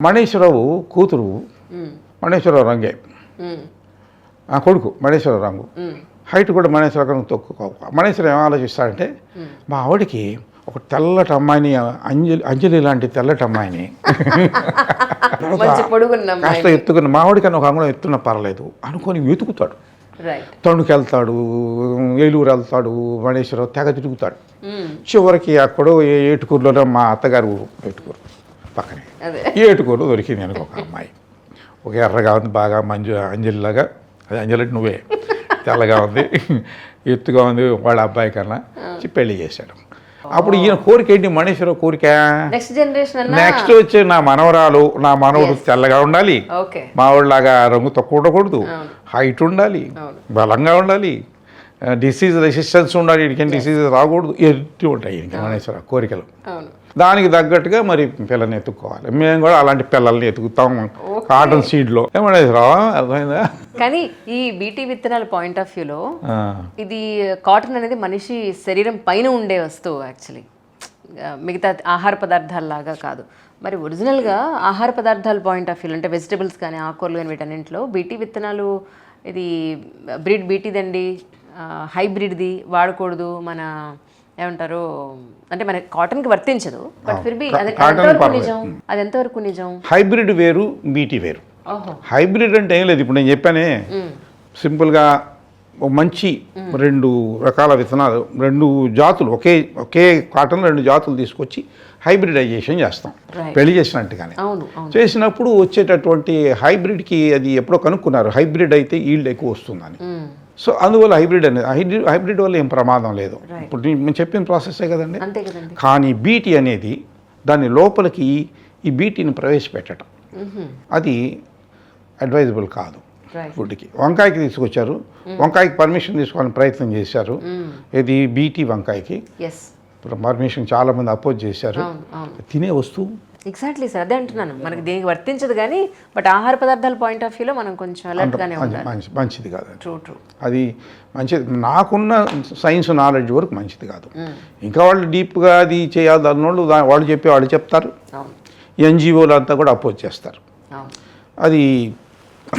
మణేశ్వరరావు కూతురు మణేశ్వరరావు రంగే కొడుకు మణేశ్వరరావు రంగు హైట్ కూడా మణేశ్వరరావు రంగు తక్కువ. మణేశ్వరం ఏం ఆలోచిస్తాడంటే మా ఆవిడికి ఒక తెల్లటి అమ్మాయిని అంజలి లాంటి తెల్లటి అమ్మాయిని కాస్త ఎత్తుకున్న మా ఆవిడికన్నా ఒక అంగుళం ఎత్తున్న పర్లేదు అనుకొని వెతుకుతాడు. తణుకు వెళ్తాడు, ఏలూరు వెళ్తాడు, మణేశ్వరరావు తెగ తిరుగుతాడు. చివరికి అక్కడ ఏటుకూరులో మా అత్తగారు ఊరు ఏటుకూరు పక్కనే ఏటుకూరు దొరికింది అనుకో ఒక అమ్మాయి. ఒక ఎర్రగా ఉంది, బాగా అంజలిలాగా, అది అంజలి నువ్వే, తెల్లగా ఉంది, ఎత్తుగా ఉంది, వాళ్ళ అబ్బాయి కన్నా పెళ్లి చేశాడు. అప్పుడు ఈయన కోరిక ఏంటి? మణేశ్వరరావు కోరిక నెక్స్ట్ వచ్చే నా మనవరాలు, నా మనవడు తెల్లగా ఉండాలి, మా వాళ్ళలాగా రంగు తక్కువ ఉండకూడదు, హైట్ ఉండాలి, బలంగా ఉండాలి, డిసీజ్ రెసిస్టెన్స్ ఉండాలి, ఇంకేం డిసీజ్ రాకూడదు, ఎట్టి ఉంటాయి ఇంకా మణేశ్వరరావు కోరికలు. దానికి తగ్గట్టుగా మరి పిల్లల్ని ఎత్తుక్కోవాలి. మేము కూడా అలాంటి పిల్లల్ని ఎత్తుకుతాం కాటన్ సీడ్లో. ఏమణేశ్వరరావు అర్థమైందా? కానీ ఈ బీటీ విత్తనాల పాయింట్ ఆఫ్ వ్యూలో ఇది కాటన్ అనేది మనిషి శరీరం పైన ఉండే వస్తువు, యాక్చువల్లీ మిగతా ఆహార పదార్థాల లాగా కాదు. మరి ఒరిజినల్గా ఆహార పదార్థాల పాయింట్ ఆఫ్ వ్యూ అంటే వెజిటబుల్స్ కానీ ఆకుకూరలు కానీ వీటన్నింటిలో బీటీ విత్తనాలు ఇది బ్రీడ్ బీటీదండి, హైబ్రిడ్ది వాడకూడదు, మన ఏమంటారు అంటే మన కాటన్కి వర్తించదు. బట్ ఫిర్ బి అది ఎంతవరకు నిజం? హైబ్రిడ్ వేరు, బీటీ వేరు. హైబ్రిడ్ అంటే ఏం లేదు, ఇప్పుడు నేను చెప్పానే సింపుల్గా మంచి రెండు రకాల విత్తనాలు, రెండు జాతులు ఒకే కాటన్ రెండు జాతులు తీసుకొచ్చి హైబ్రిడైజేషన్ చేస్తాం పెళ్లి చేసినట్టుగానే. చేసినప్పుడు వచ్చేటటువంటి హైబ్రిడ్కి అది ఎప్పుడో కనుక్కున్నారు, హైబ్రిడ్ అయితే ఈల్డ్ ఎక్కువ వస్తుందని. సో అందువల్ల హైబ్రిడ్ అనేది హైబ్రిడ్ వల్ల ఏం ప్రమాదం లేదు. ఇప్పుడు మేము చెప్పిన ప్రాసెస్సే కదండి. కానీ బీటీ అనేది దాని లోపలికి ఈ బీటీని ప్రవేశపెట్టడం అది అడ్వైజబుల్ కాదు ఫుడ్కి. వంకాయకి తీసుకొచ్చారు, వంకాయకి పర్మిషన్ తీసుకోవాలని ప్రయత్నం చేశారు. ఇది బీటీ వంకాయకి పర్మిషన్ చాలా మంది అపోజ్ చేశారు. తినే వస్తువు ఎగ్జాక్ట్లీ సార్, అదే అంటున్నాను, మనకి దీనికి వర్తించదు కానీ బట్ ఆహార పదార్థాల పాయింట్ ఆఫ్ వ్యూలో మనం కొంచెం అలర్ట్గానే ఉండాలి. మంచిది కాదు, ట్రూ అది మంచిది. నాకున్న సైన్స్ నాలెడ్జ్ వరకు మంచిది కాదు. ఇంకా వాళ్ళు డీప్గా అది చేయాలి అన్నోళ్ళు వాళ్ళు వాళ్ళు చెప్తారు, ఎన్జిఓలు అంతా కూడా అపోజ్ చేస్తారు. అది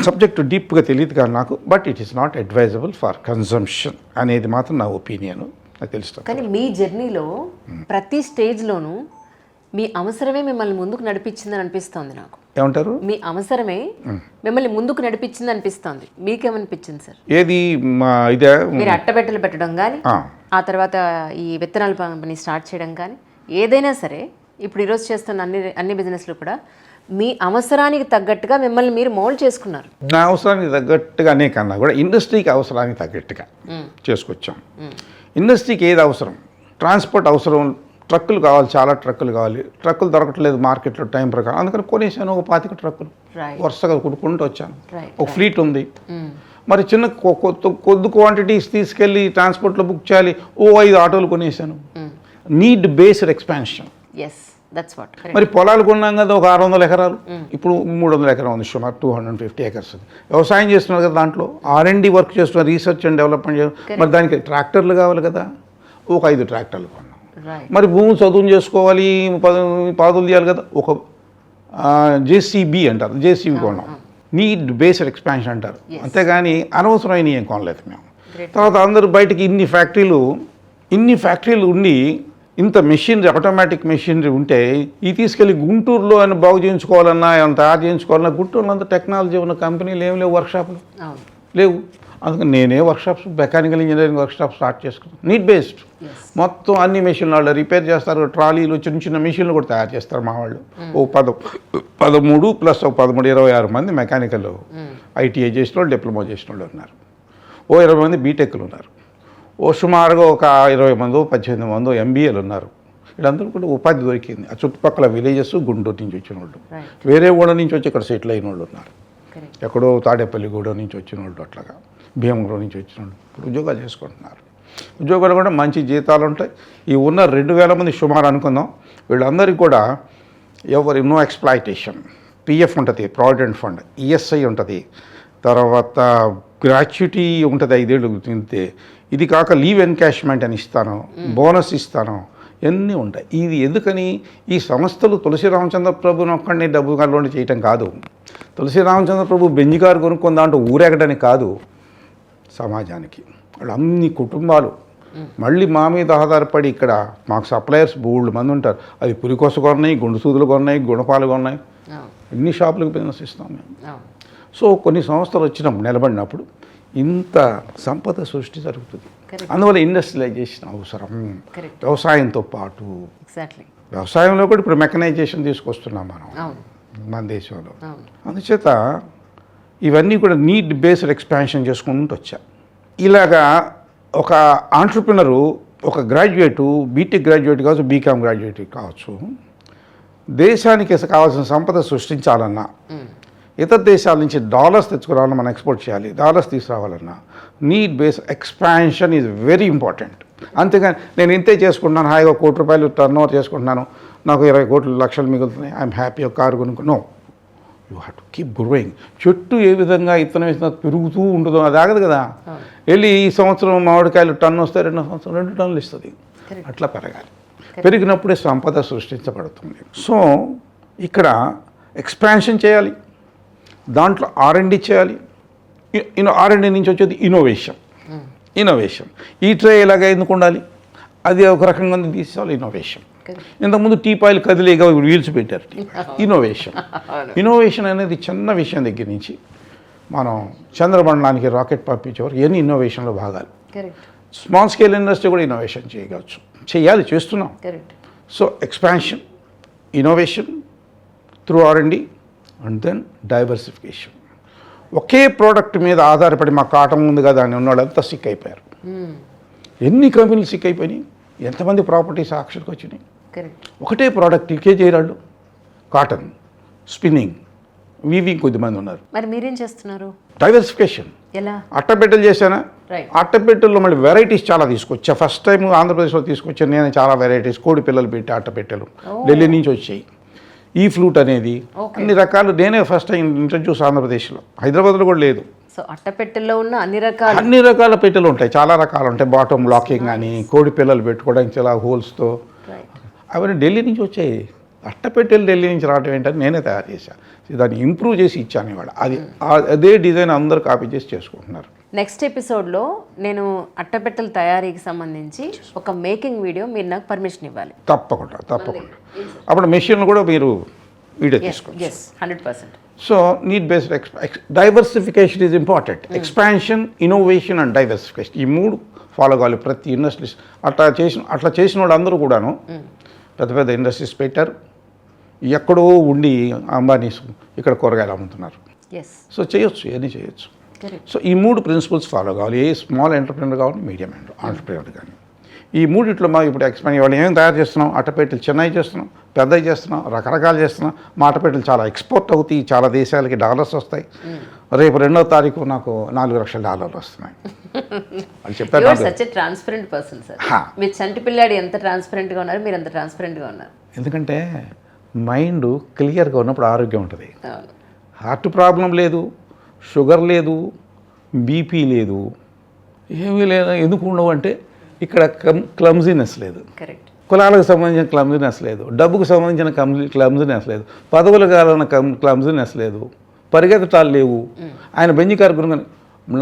సబ్జెక్టు డీప్గా తెలియదు కానీ నాకు, but it is not advisable for consumption అనేది మాత్రం నా ఒపీనియన్. నాకు తెలుస్తుంది. కానీ మీ జర్నీలో ప్రతి స్టేజ్లోనూ మీ అవసరమే మిమ్మల్ని ముందుకు నడిపించిందని అనిపిస్తోంది నాకు. ఏమంటారు? మీ అవసరమే మిమ్మల్ని ముందుకు నడిపించింది అనిపిస్తోంది. మీకేమనిపించింది సార్? ఏది ఇదే మీరు అట్టబెట్టలు పెట్టడం కానీ, ఆ తర్వాత ఈ విత్తనాల పంపిణీ స్టార్ట్ చేయడం కానీ, ఏదైనా సరే ఇప్పుడు ఈరోజు చేస్తున్న అన్ని బిజినెస్లు కూడా మీ అవసరానికి తగ్గట్టుగా మిమ్మల్ని మీరు మోల్డ్ చేసుకున్నారు. నా అవసరానికి తగ్గట్టుగానే కన్నా కూడా ఇండస్ట్రీకి అవసరానికి తగ్గట్టుగా చేసుకొచ్చాం. ఇండస్ట్రీకి ఏది అవసరం? ట్రాన్స్పోర్ట్ అవసరం, ట్రక్కులు కావాలి, చాలా ట్రక్కులు కావాలి. ట్రక్కులు దొరకట్లేదు మార్కెట్లో టైం ప్రకారం, అందుకని కొనేసాను ఒక 25 ట్రక్కులు వరుసగా కొనుక్కుంటూ వచ్చాను. ఒక ఫ్లీట్ ఉంది. మరి చిన్న కొద్ది క్వాంటిటీస్ తీసుకెళ్ళి ట్రాన్స్పోర్ట్లో బుక్ చేయాలి, 5 ఆటోలు కొనేసాను. Need based expansion. మరి పొలాలు కొన్నాం కదా, ఒక 600 ఎకరాలు, ఇప్పుడు 300 ఎకరం ఉంది, సుమారు 250 acres. వ్యవసాయం చేస్తున్నారు కదా, దాంట్లో R&D వర్క్ చేస్తున్నారు, రీసెర్చ్ అండ్ డెవలప్మెంట్ చేస్తున్నారు. మరి దానికి ట్రాక్టర్లు కావాలి కదా, ఒక 5 ట్రాక్టర్లు కొన్నాం. మరి భూమి చదువు చేసుకోవాలి, పాదులు తీయాలి కదా, ఒక జేసీబీ అంటారు, జేసీబీ కొన్నాం. నీడ్ బేస్డ్ ఎక్స్పాన్షన్ అంటారు, అంతేగాని అనవసరమైన ఏం కొనలేదు మేము. తర్వాత అందరూ బయటకి ఇన్ని ఫ్యాక్టరీలు ఉండి ఇంత మెషినరీ, ఆటోమేటిక్ మెషినరీ ఉంటే ఇది తీసుకెళ్ళి గుంటూరులో అని బాగు చేయించుకోవాలన్నా, ఏమైనా తయారు చేయించుకోవాలన్నా, గుంటూరులో అంత టెక్నాలజీ ఉన్న కంపెనీలు ఏం లేవు, వర్క్షాపులు లేవు. అందుకని నేనే workshops, mechanical engineering workshop start చేసుకున్నాను. నీడ్ బేస్డ్ మొత్తం అన్ని మెషిన్లు వాళ్ళు రిపేర్ చేస్తారు, ట్రాలీలు చిన్న చిన్న మెషిన్లు కూడా తయారు చేస్తారు మా వాళ్ళు. ఓ 13 ప్లస్ 13, 26 మంది మెకానికల్ ITI చేసిన వాళ్ళు, డిప్లొమా చేసిన వాళ్ళు ఉన్నారు. ఓ 20 మంది బీటెక్లు ఉన్నారు. ఓ సుమారుగా ఒక 20 మందో 18 మందో MBAలు ఉన్నారు. వీళ్ళందరూ కూడా ఉపాధి దొరికింది. ఆ చుట్టుపక్కల విలేజెస్, గుంటూరు నుంచి వచ్చిన వాళ్ళు, వేరే ఊళ్ళ నుంచి వచ్చి ఇక్కడ సెటిల్ అయిన వాళ్ళు ఉన్నారు. ఎక్కడో తాడేపల్లిగూడెం నుంచి వచ్చిన వాళ్ళు, అట్లాగా భీమవరం నుంచి వచ్చిన వాళ్ళు ఇప్పుడు ఉద్యోగాలు చేసుకుంటున్నారు. ఉద్యోగాలు కూడా మంచి జీతాలు ఉంటాయి. ఈ ఉన్న 2000 మంది సుమారు అనుకుందాం, వీళ్ళందరికీ కూడా నో ఎక్స్ప్లాయిటేషన్, PF ఉంటుంది, ప్రావిడెంట్ ఫండ్, ESI ఉంటుంది, తర్వాత గ్రాట్యుటీ ఉంటుంది 5 ఏళ్ళు తింటే. ఇది కాక లీవ్ ఎన్కాష్మెంట్ అని ఇస్తాను, బోనస్ ఇస్తాను, ఎన్ని ఉంటాయి. ఇది ఎందుకని ఈ సంస్థలు తులసి రామచంద్ర ప్రభుని ఒక్కడిని డబ్బు కల్లోండి చేయటం కాదు. తులసి రామచంద్ర ప్రభు బెంజి కారు కొనుక్కుందా అంటూ ఊరేగడానికి కాదు, సమాజానికి. వాళ్ళు అన్ని కుటుంబాలు మళ్ళీ మా మీద ఆధారపడి ఇక్కడ మాకు సప్లయర్స్ బోల్డ్ మంది ఉంటారు. అది పురికొస కొన్నాయి, గుండు సూదులు కొన్నాయి, గుణపాలు కొన్నాయి, ఎన్ని షాపులకు బిజినెస్ ఇస్తాం మేము. సో కొన్ని సంస్థలు వచ్చినప్పుడు నిలబడినప్పుడు ఇంత సంపద సృష్టి జరుగుతుంది. అందువల్ల ఇండస్ట్రియలైజేషన్ అవసరం. వ్యవసాయంతో పాటు వ్యవసాయంలో కూడా ఇప్పుడు మెకనైజేషన్ తీసుకొస్తున్నాం మనం మన దేశంలో. అందుచేత ఇవన్నీ కూడా నీడ్ బేస్డ్ ఎక్స్పాన్షన్ చేసుకుంటూ వచ్చా. ఇలాగా ఒక ఆంట్రప్రినరు, ఒక గ్రాడ్యుయేటు, బీటెక్ గ్రాడ్యుయేట్ కావచ్చు, బీకామ్ గ్రాడ్యుయేట్ కావచ్చు, దేశానికి కావాల్సిన సంపద సృష్టించాలన్నా, ఇతర దేశాల నుంచి డాలర్స్ తెచ్చుకోవాలన్నా, మనం ఎక్స్పోర్ట్ చేయాలి, డాలర్స్ తీసుకురావాలన్నా need base expansion is very important. అంతేగాని నేను ఇంతే చేసుకుంటున్నాను, హాయిగా ₹1,00,00,000 టర్న్ ఓవర్ చేసుకుంటున్నాను, నాకు 20 లక్షలు మిగులుతున్నాయి, ఐఎమ్ హ్యాపీ, ఒక కారు కొనుక్కునో. You have to keep growing. చెట్టు ఏ విధంగా ఇత్తనం వేసినా పెరుగుతూ ఉంటుందో అది ఆగదు కదా. వెళ్ళి ఈ సంవత్సరం మామిడికాయలు టన్ను వస్తే 2 సంవత్సరం 2 టన్నులు ఇస్తుంది. అట్లా పెరగాలి. పెరిగినప్పుడే సంపద సృష్టించబడుతుంది. సో ఇక్కడ ఎక్స్పాన్షన్ చేయాలి, దాంట్లో R&D చేయాలి. R&D నుంచి వచ్చేది ఇన్నోవేషన్. ఈ ట్రే ఇలాగ ఎందుకు ఉండాలి, అది ఒక రకంగా తీసుకోవాలి, ఇన్నోవేషన్. ఇంతకుముందు టీపాయిలు కదిలేగా వీల్స్ పెట్టారు. ఇన్నోవేషన్ అనేది చిన్న విషయం దగ్గర నుంచి మనం చంద్రమండలానికి రాకెట్ పంపించేవారు ఎన్ని ఇన్నోవేషన్లో భాగాలు. స్మాల్ స్కేల్ ఇండస్ట్రీ కూడా ఇన్నోవేషన్ చేయాలి, చేస్తున్నాం. So expansion, innovation through R&D and then diversification. ఒకే ప్రోడక్ట్ మీద ఆధారపడి మా కాటం ఉంది కదా అని ఉన్నవాళ్ళంతా సిక్ అయిపోయారు. ఎన్ని కంపెనీలు సిక్ అయిపోయినాయి, ఎంతమంది ప్రాపర్టీస్ ఆక్షన్కి వచ్చినాయి. ఒకటే ప్రోడక్ట్ కేజీరాళ్ళు, కాటన్, స్పిన్నింగ్, వీవింగ్ కొద్దిమంది ఉన్నారు. మరి మీరేం చేస్తున్నారు? డైవర్సిఫికేషన్. అట్టపెట్టెలు చేశానా, అట్టపెట్టెల్లో మళ్ళీ వెరైటీస్ చాలా తీసుకొచ్చా. ఫస్ట్ టైం ఆంధ్రప్రదేశ్లో తీసుకొచ్చాను నేను చాలా వెరైటీస్. కోడి పిల్లలు పెట్టి అట్టపెట్టెలు ఢిల్లీ నుంచి వచ్చాయి. ఈ ఫ్లూట్ అనేది అన్ని రకాలు నేనే ఫస్ట్ టైం ఇంట్రడ్యూస్ ఆంధ్రప్రదేశ్లో. హైదరాబాద్లో కూడా లేదు. సో అట్టపెట్టెల్లో ఉన్న అన్ని రకాల పెట్టెలు ఉంటాయి, చాలా రకాలు ఉంటాయి. బాటమ్ లాకింగ్ కానీ, కోడి పిల్లలు పెట్టుకోవడానికి చాలా హోల్స్తో, అవన్నీ ఢిల్లీ నుంచి వచ్చాయి. అట్టపెట్టెలు ఢిల్లీ నుంచి రావడం ఏంటని నేనే తయారు చేశాను. దాన్ని ఇంప్రూవ్ చేసి ఇచ్చాను ఇవాళ. అదే డిజైన్ అందరూ కాపీ చేసి చేసుకుంటున్నారు. నెక్స్ట్ ఎపిసోడ్లో నేను అట్టపెట్టెల తయారీకి సంబంధించి ఒక మేకింగ్ వీడియో మీరు నాకు పర్మిషన్ ఇవ్వాలి. తప్పకుండా. అప్పుడు మెషిన్ కూడా మీరు వీడియో తీసుకోండి. 100%. So need based diversification is important. Expansion, innovation and diversification, ఈ 3 ఫాలో కావాలి ప్రతి ఇండస్ట్రీస్. అట్లా చేసిన వాళ్ళు అందరూ కూడాను పెద్ద పెద్ద ఇండస్ట్రీస్ పెట్టారు. ఎక్కడో ఉండి అంబానీస్ ఇక్కడ కూరగాయలు అమ్ముతున్నారు. సో చేయొచ్చు, ఇవన్నీ చేయొచ్చు. సో ఈ 3 ప్రిన్సిపల్స్ ఫాలో కావాలి. ఏ స్మాల్ ఎంటర్ప్రినర్ కావాలి, మీడియం ఎంటర్ప్రినర్ కానీ. ఈ 3 మాకు ఇప్పుడు ఎక్స్పాండ్ ఇవాళ ఏమేమి తయారు చేస్తున్నాం, అట్టపెట్టెలు చిన్నవి చేస్తున్నాం, పెద్దవి చేస్తున్నాం, రకరకాలు చేస్తున్నాం. మా అట్టపెట్టెలు చాలా ఎక్స్పోర్ట్ అవుతాయి, చాలా దేశాలకి డాలర్స్ వస్తాయి. రేపు 2వ తారీఖు నాకు $4 లక్షల వస్తున్నాయి. వాళ్ళు చెప్పారు. Such a transparent person sir. మీరు చంటి పిల్లాడు ఎంత ట్రాన్స్పరెంట్గా ఉన్నారు, మీరు ఎంత ట్రాన్స్పరెంట్గా ఉన్నారు. ఎందుకంటే మైండ్ క్లియర్గా ఉన్నప్పుడు ఆరోగ్యం ఉంటుంది. హార్ట్ ప్రాబ్లం లేదు, షుగర్ లేదు, బీపీ లేదు, ఏమీ లేదు. ఎందుకు ఉండవు అంటే ఇక్కడ క్లమ్జీనెస్ లేదు, కులాలకు సంబంధించిన క్లమ్జీనెస్ లేదు, డబ్బుకు సంబంధించిన క్లమ్జీనెస్ లేదు, పదవులకు కావాలన్న క్లమ్జీనెస్ లేదు, పరిగెత్తటాలు లేవు. ఆయన బెంజి కారు కొనుగోలు,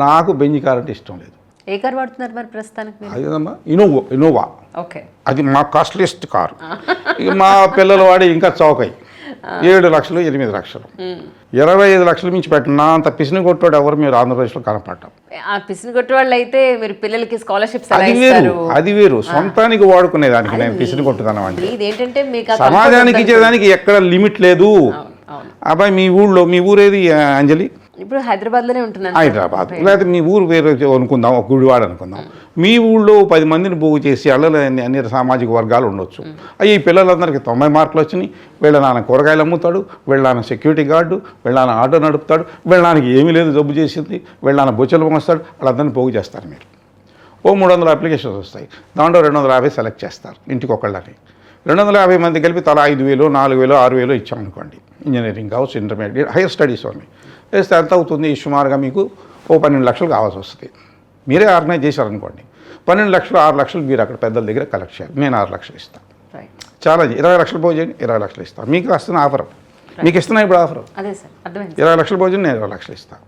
నాకు బెంజి కారు అంటే ఇష్టం లేదు. ఏ కారు వాడుతున్నారు మరి ప్రస్తుతానికి? అదేదమ్మా ఇన్నోవా. ఓకే, అది మా కాస్ట్లీయెస్ట్ కారు. ఇక మా పిల్లలు వాడి ఇంకా చౌకై 7 లక్షలు 8 లక్షలు 25 లక్షలు మించి పెట్టినా అంత పిసిని కొట్టాడు ఎవరు మీరు ఆంధ్రప్రదేశ్లో కనపడ్డాం. ఆ పిసిని కొట్టే వాళ్ళు అయితే మీరు పిల్లలకి స్కాలర్షిప్స్ అది వేరు. సొంతానికి వాడుకునేదానికి నేను పిసిని కొట్టుదాను అంటే ఇదేంటంటే మీకు సమాజానికి ఇచ్చేదానికి ఎక్కడ లిమిట్ లేదు. అబ్బాయి మీ ఊరేది అంజలి? ఇప్పుడు హైదరాబాద్లోనే ఉంటున్నాను. హైదరాబాద్ లేకపోతే మీ ఊరు వేరే అనుకుందాం, ఒక గుడివాడ అనుకుందాం. మీ ఊళ్ళో 10 మందిని పోగు చేసి అళ్ళలో అన్ని సామాజిక వర్గాలు ఉండొచ్చు. ఈ పిల్లలందరికీ 90 మార్కులు వచ్చినాయి. వీళ్ళ నాన్న కూరగాయలు అమ్ముతాడు, వీళ్ళ నాన్న సెక్యూరిటీ గార్డు, వీళ్ళ నాన్న ఆటో నడుపుతాడు, వీళ్ళ నాన్నకి ఏమీ లేదు, జబ్బు చేసింది, వీళ్ళ నాన్న బొచ్చలు మోస్తాడు. వాళ్ళందరినీ పోగు చేస్తారు మీరు. 300 అప్లికేషన్స్ వస్తాయి, దాంట్లో 250 సెలెక్ట్ చేస్తారు ఇంటికి ఒకళ్ళని. 250 మంది కలిపి తలా 5,000, 4,000, 6,000 ఇచ్చామనుకోండి. ఇంజనీరింగ్ కావచ్చు, ఇంటర్మీడియట్, హైయర్ స్టడీస్ ఉన్నాయి. వేస్తే ఎంత అవుతుంది? సుమారుగా మీకు 12 లక్షలు కావాల్సి వస్తుంది. మీరే ఆర్గనైజ్ చేశారనుకోండి, 12 లక్షలు 6 లక్షలు మీరు అక్కడ పెద్దల దగ్గర కలెక్ట్ చేయాలి. నేను 6 లక్షలు ఇస్తాను. ఛాలెంజ్ 20 లక్షల భోజనం 20 లక్షలు ఇస్తాను. మీకు వస్తున్న ఆఫర్, మీకు ఇస్తున్నా ఇప్పుడు ఆఫర్ అదే సార్ అర్థమైంది. 20 లక్షల భోజనం నేను 20 లక్షలు ఇస్తాను.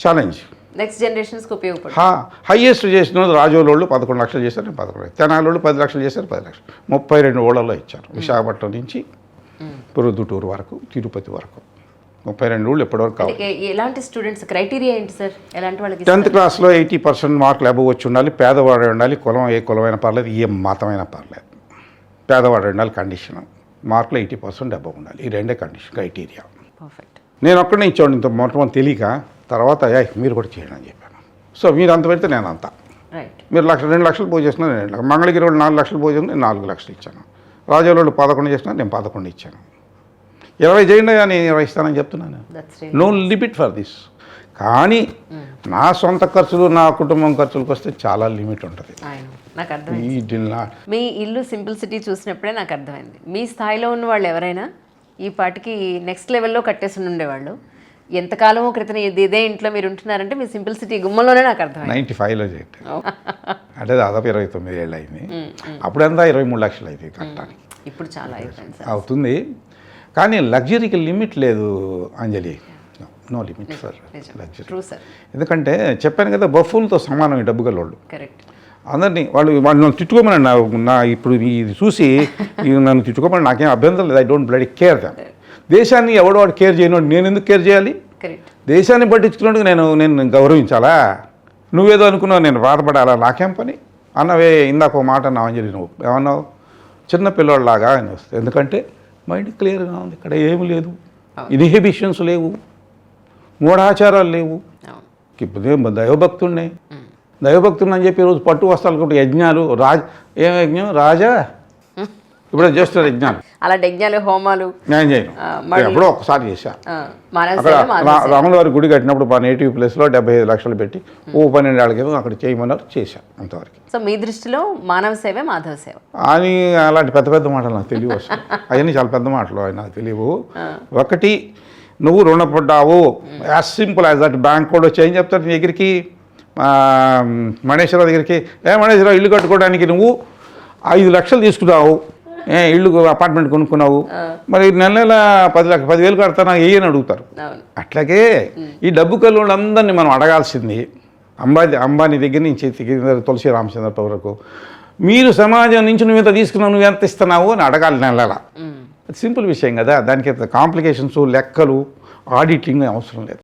ఛాలెంజ్. నెక్స్ట్ జనరేషన్స్కి ఉపయోగపడుతుంది. హైయెస్ట్ చేసిన రాజోళ్ళు 11 లక్షలు చేశారు, నేను 11. తెనాలోళ్ళు 10 లక్షలు చేశారు, 10 లక్షలు. 32 ఊళ్ళల్లో ఇచ్చారు. విశాఖపట్నం నుంచి పొరుదుటూరు వరకు, తిరుపతి వరకు 32 ఊళ్ళు ఎప్పటివరకు కావాలి. ఎలాంటి స్టూడెంట్స్ క్రైటీరియా ఏంటి సార్? ఎలాంటి వాళ్ళకి? 10th క్లాస్లో 80% మార్కులు అబవ్ వచ్చి ఉండాలి, పేదవాడు ఉండాలి, కులం ఏ కులమైనా పర్లేదు, ఏ మతమైనా పర్లేదు, పేదవాడు ఉండాలి కండిషన్, మార్కులు 80% అబవ్ ఉండాలి. ఈ రెండే కండిషన్ క్రైటీరియా. పర్ఫెక్ట్. నేను ఒక్కడే ఇచ్చాను ఇంత మొట్టమొదటి తెలియక, తర్వాత మీరు కూడా చేయండి అని చెప్పాను. సో మీరు అంత పెడితే నేను అంత, రైట్. మీరు 2 లక్షలు పోయి చేసినా నేను 2 లక్షలు, మంగళగిరి వాళ్ళు 4 లక్షలు పోయి నేను 4 లక్షలు ఇచ్చాను, రాజోళ్ళు 11 చేసినా నేను 11 ఇచ్చాను. 20 చేయండి కానీ 20 ఇస్తానని చెప్తున్నాను. No limit for this. కానీ నా సొంత ఖర్చులు, నా కుటుంబం ఖర్చులకు వస్తే చాలా లిమిట్ ఉంటుంది. నాకు అర్థమైంది. మీ ఇల్లు సింప్లిసిటీ చూసినప్పుడే నాకు అర్థమైంది. మీ స్థాయిలో ఉన్న వాళ్ళు ఎవరైనా ఈ పాటికి నెక్స్ట్ లెవెల్లో కట్టేసి ఉండేవాళ్ళు. ఎంతకాలమో క్రితం ఇదే ఇంట్లో మీరు ఉంటున్నారంటే మీ సింప్లిసిటీ గుమ్మలోనే నాకు అర్థమైంది. 95లో చేయండి అంటే దాదాపు 29 ఏళ్ళు అయింది. అప్పుడంతా 23 లక్షలు అయింది కట్టడానికి. ఇప్పుడు చాలా అయిపోయింది అవుతుంది. కానీ లగ్జరీకి లిమిట్ లేదు Anjali. No limit for luxury. ఎందుకంటే చెప్పాను కదా, బఫూన్తో సమానం ఈ డబ్బు గల వాళ్ళు. కరెక్ట్. అందరినీ వాళ్ళు నన్ను తిట్టుకోమని నా ఇప్పుడు ఇది చూసి నన్ను తిట్టుకోమని నాకేం అభ్యంతరం లేదు. I don't bloody care damn. దేశాన్ని ఎవడో కేర్ చేయను, నేను ఎందుకు కేర్ చేయాలి? దేశాన్ని పట్టించుకున్నట్టు నేను గౌరవించాలా? నువ్వేదో అనుకున్నావు నేను బాధపడాలా? నాకేం పని అన్నవే. ఇందాక ఒక మాట అన్నావు అంజలి, నువ్వు ఏమన్నావు? చిన్న పిల్లవాళ్ళలాగా అని వస్తుంది. ఎందుకంటే మైండ్ క్లియర్గా ఉంది, ఇక్కడ ఏమి లేదు, ఇన్హిబిషన్స్ లేవు, మూఢాచారాలు లేవు. ఇప్పుడు దైవభక్తుడిని అని చెప్పి ఈరోజు పట్టు వస్తాలనుకుంటే యజ్ఞాలు ఏం యజ్ఞం రాజా ఇప్పుడు చేస్తున్నారు యజ్ఞాలు. అలాంటి యజ్ఞాలు హోమాలు నేను చేయను. ఎప్పుడో ఒకసారి చేశా. అక్కడ రాముల వారి గుడి కట్టినప్పుడు మా నేటివ్ ప్లేస్లో 75 లక్షలు పెట్టి 12 ఏళ్ళకేమో అక్కడ చేయమన్నారు, చేశాను అంతవరకు. సో మీ దృష్టిలో మానవ సేవే మాధవ సేవ అని అలాంటి పెద్ద పెద్ద మాటలు నాకు తెలియవు అసలు. అవన్నీ చాలా పెద్ద మాటలు అవి నాకు తెలియవు. ఒకటి, నువ్వు రుణపడ్డావు, as simple as that. Bank కూడా వచ్చి ఏం చెప్తారు నీ దగ్గరికి, మణేశ్వరరావు దగ్గరికి, మణేశ్వరరావు ఇల్లు కట్టుకోవడానికి నువ్వు 5 లక్షలు తీసుకున్నావు, ఇల్లు అపార్ట్మెంట్ కొనుక్కున్నావు, మరి నెల 10,000 కడతానా ఏ అని అడుగుతారు. అట్లాగే ఈ డబ్బు కలిగిన వాళ్ళందరినీ మనం అడగాల్సింది. అంబానీ దగ్గర నుంచి తులసి రామచంద్ర వరకు మీరు సమాజం నుంచి నువ్వు ఎంత తీసుకున్నావు, నువ్వు ఎంత ఇస్తున్నావు అని అడగాలి నెల. సింపుల్ విషయం కదా, దానికి కాంప్లికేషన్స్, లెక్కలు, ఆడిటింగ్ అవసరం లేదు.